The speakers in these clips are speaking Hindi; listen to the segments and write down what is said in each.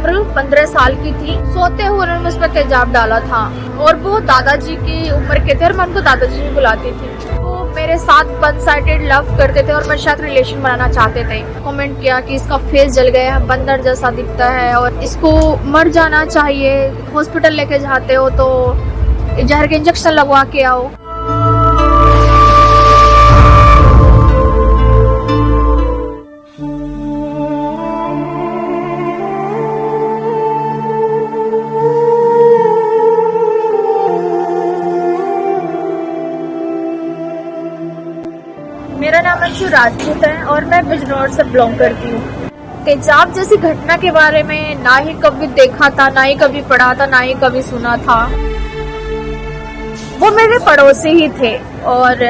उम्र 15 साल की थी। सोते हुए उन्होंने मुझ पर तेजाब डाला था और वो दादाजी की उम्र के थे और मैं उनको दादाजी भी बुलाती थी। वो मेरे साथ वन साइडेड लव करते थे और मेरे साथ रिलेशन बनाना चाहते थे। कमेंट किया कि इसका फेस जल गया है, बंदर जैसा दिखता है और इसको मर जाना चाहिए, हॉस्पिटल लेके जाते हो तो जहर के इंजेक्शन लगवा के आओ। मेरा नाम अंशु राजपूत है और मैं बिजनौर से बिलोंग करती हूँ। तेजाब जैसी घटना के बारे में ना ही कभी देखा था, ना ही कभी पढ़ा था, ना ही कभी सुना था। वो मेरे पड़ोसी ही थे और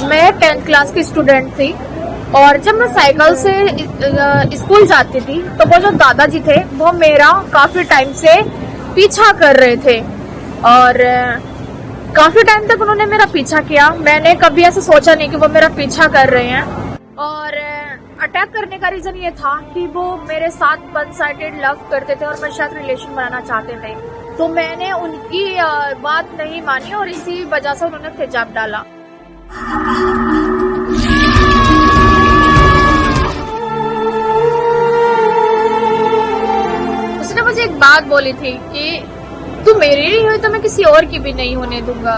मैं 10th क्लास की स्टूडेंट थी और जब मैं साइकिल से स्कूल जाती थी तो वो जो दादाजी थे वो मेरा काफी टाइम से पीछा कर रहे थे और काफी टाइम तक उन्होंने मेरा पीछा किया। मैंने कभी ऐसा सोचा नहीं कि वो मेरा पीछा कर रहे हैं और अटैक करने का रीजन ये था कि वो मेरे साथ वन साइडेड लव करते थे और मेरे साथ रिलेशन बनाना चाहते थे। तो मैंने उनकी बात नहीं मानी और इसी वजह से उन्होंने तेजाब डाला। उसने मुझे एक बात बोली थी कि तू मेरी नहीं हुई तो मैं किसी और की भी नहीं होने दूंगा।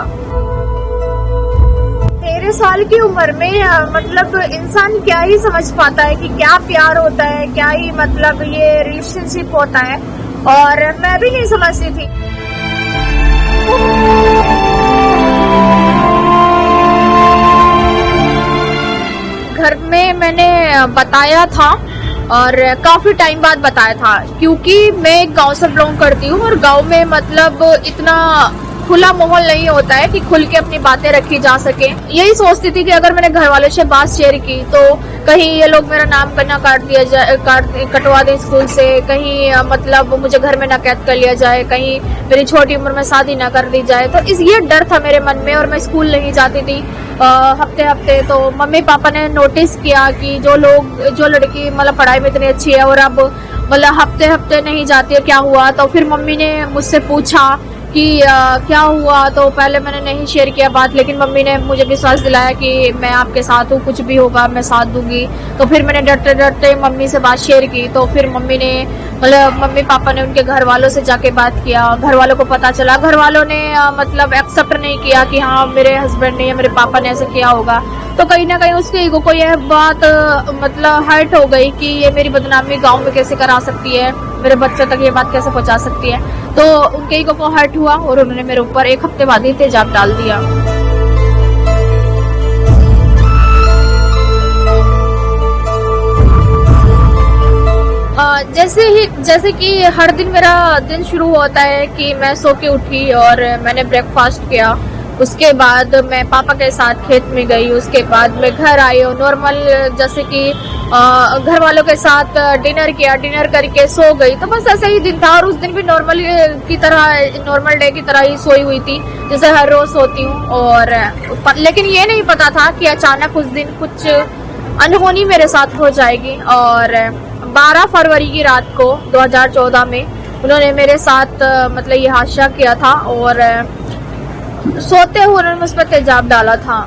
13 साल की उम्र में मतलब इंसान क्या ही समझ पाता है कि क्या प्यार होता है, क्या ही मतलब ये रिलेशनशिप होता है और मैं भी नहीं समझती थी। घर में मैंने बताया था और काफी टाइम बाद बताया था क्योंकि मैं एक गांव से बिलोंग करती हूँ और गांव में मतलब इतना खुला माहौल नहीं होता है कि खुल के अपनी बातें रखी जा सके। यही सोचती थी कि अगर मैंने घर वालों से बात शेयर की तो कहीं ये लोग मेरा नाम करना कटवा दे स्कूल से, कहीं मतलब मुझे घर में ना कैद कर लिया जाए, कहीं मेरी छोटी उम्र में शादी ना कर दी जाए। तो ये डर था मेरे मन में और मैं स्कूल नहीं जाती थी हफ्ते हफ्ते। तो मम्मी पापा ने नोटिस किया कि जो लड़की मतलब पढ़ाई में इतनी अच्छी है और अब मतलब हफ्ते हफ्ते नहीं जाती है, क्या हुआ। तो फिर मम्मी ने मुझसे पूछा कि क्या हुआ। तो पहले मैंने नहीं शेयर किया बात, लेकिन मम्मी ने मुझे विश्वास दिलाया कि मैं आपके साथ हूँ, कुछ भी होगा मैं साथ दूंगी। तो फिर मैंने डरते डरते मम्मी से बात शेयर की। तो फिर मम्मी पापा ने उनके घर वालों से जाके बात किया। घर वालों को पता चला, घर वालों ने मतलब एक्सेप्ट नहीं किया कि हाँ मेरे हस्बैंड ने या मेरे पापा ने ऐसा किया होगा। तो कहीं ना कहीं उसके ईगो को यह बात मतलब हर्ट हो गई कि ये मेरी बदनामी गांव में कैसे करा सकती है, मेरे बच्चों तक ये बात कैसे पहुंचा सकती है। तो उनके ईगो को हर्ट हुआ और उन्होंने मेरे ऊपर एक हफ्ते बाद ही तेजाब डाल दिया। जैसे कि हर दिन मेरा दिन शुरू होता है कि मैं सो के उठी और मैंने ब्रेकफास्ट किया, उसके बाद मैं पापा के साथ खेत में गई, उसके बाद मैं घर आई और नॉर्मल जैसे कि घर वालों के साथ डिनर किया, डिनर करके सो गई। तो बस ऐसा ही दिन था और उस दिन भी नॉर्मल डे की तरह ही सोई हुई थी जैसे हर रोज सोती हूँ। और लेकिन ये नहीं पता था कि अचानक उस दिन कुछ अनहोनी मेरे साथ हो जाएगी। और 12 फरवरी की रात को 2014 में उन्होंने मेरे साथ मतलब ये हादसा किया था और सोते हुए उन्होंने मुझ पर तेजाब डाला था।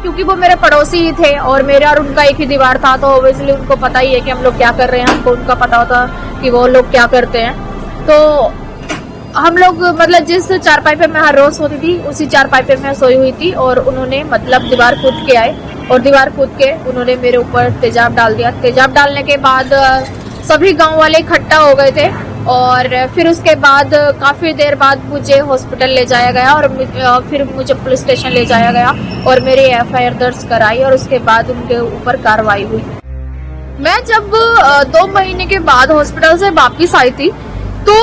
क्योंकि वो मेरे पड़ोसी ही थे और मेरा और उनका एक ही दीवार था, तो ऑब्वियसली उनको पता ही है कि हम लोग क्या कर रहे हैं, हमको उनका पता होता कि वो लोग क्या करते हैं। तो हम लोग मतलब जिस चारपाई पे मैं हर रोज सोती थी उसी चारपाई पे मैं सोई हुई थी और उन्होंने मतलब दीवार कूद के आए और दीवार कूद के उन्होंने मेरे ऊपर तेजाब डाल दिया। तेजाब डालने के बाद सभी गांव वाले इकट्ठा हो गए थे और फिर उसके बाद काफी देर बाद मुझे हॉस्पिटल ले जाया गया और फिर मुझे पुलिस स्टेशन ले जाया गया और मेरी FIR दर्ज कराई और उसके बाद उनके ऊपर कार्रवाई हुई। मैं जब 2 महीने के बाद हॉस्पिटल से वापिस आई थी तो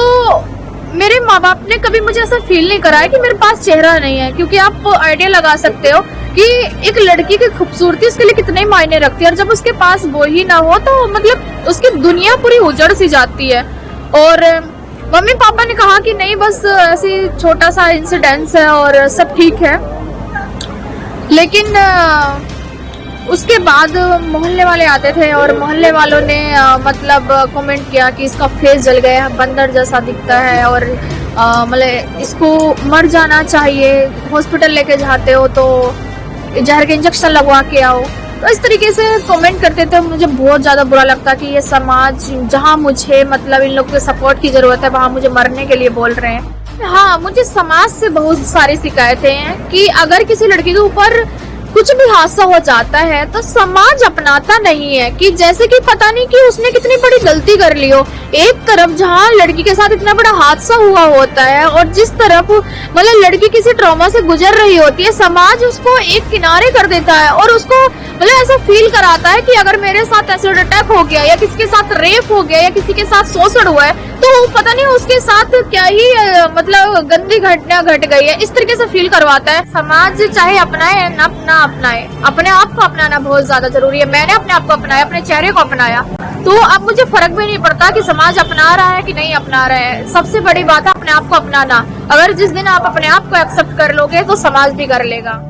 मेरे माँ बाप ने कभी मुझे ऐसा फील नहीं कराया कि मेरे पास चेहरा नहीं है, क्योंकि आप आइडिया लगा सकते हो कि एक लड़की की खूबसूरती उसके लिए कितने मायने रखती है और जब उसके पास वो ही ना हो तो मतलब उसकी दुनिया पूरी उजड़ सी जाती है। और मम्मी पापा ने कहा कि नहीं बस ऐसी छोटा सा इंसिडेंस है और सब ठीक है। लेकिन उसके बाद मोहल्ले वाले आते थे और मोहल्ले वालों ने मतलब कमेंट किया कि इसका फेस जल गया है, बंदर जैसा दिखता है और मतलब इसको मर जाना चाहिए, हॉस्पिटल लेके जाते हो तो जहर के इंजेक्शन लगवा के आओ। तो इस तरीके से कमेंट करते थे। मुझे बहुत ज्यादा बुरा लगता कि ये समाज जहां मुझे मतलब इन लोगों के सपोर्ट की जरूरत है वहां मुझे मरने के लिए बोल रहे हैं। हाँ, मुझे समाज से बहुत सारी शिकायतें हैं कि अगर किसी लड़की के ऊपर कुछ भी हादसा हो जाता है तो समाज अपनाता नहीं है, कि जैसे कि पता नहीं कि उसने कितनी बड़ी गलती कर ली हो। एक तरफ जहाँ लड़की के साथ इतना बड़ा हादसा हुआ होता है और जिस तरफ मतलब लड़की किसी ट्रॉमा से गुजर रही होती है, समाज उसको एक किनारे कर देता है और उसको मतलब ऐसा फील कराता है कि अगर मेरे साथ एसिड अटैक हो गया या किसी के साथ रेप हो गया या किसी के साथ शोषण हुआ है तो पता नहीं उसके साथ क्या ही मतलब गंदी घटना घट गई है, इस तरीके से फील करवाता है। समाज चाहे अपनाए ना अपनाए, अपने आप को अपनाना बहुत ज्यादा जरूरी है। मैंने अपने आप को अपनाया, अपने चेहरे को अपनाया, तो अब मुझे फर्क भी नहीं पड़ता कि समाज अपना रहा है कि नहीं अपना रहा है। सबसे बड़ी बात है अपने आप को अपनाना। अगर जिस दिन आप अपने आप को एक्सेप्ट कर लोगे तो समाज भी कर लेगा।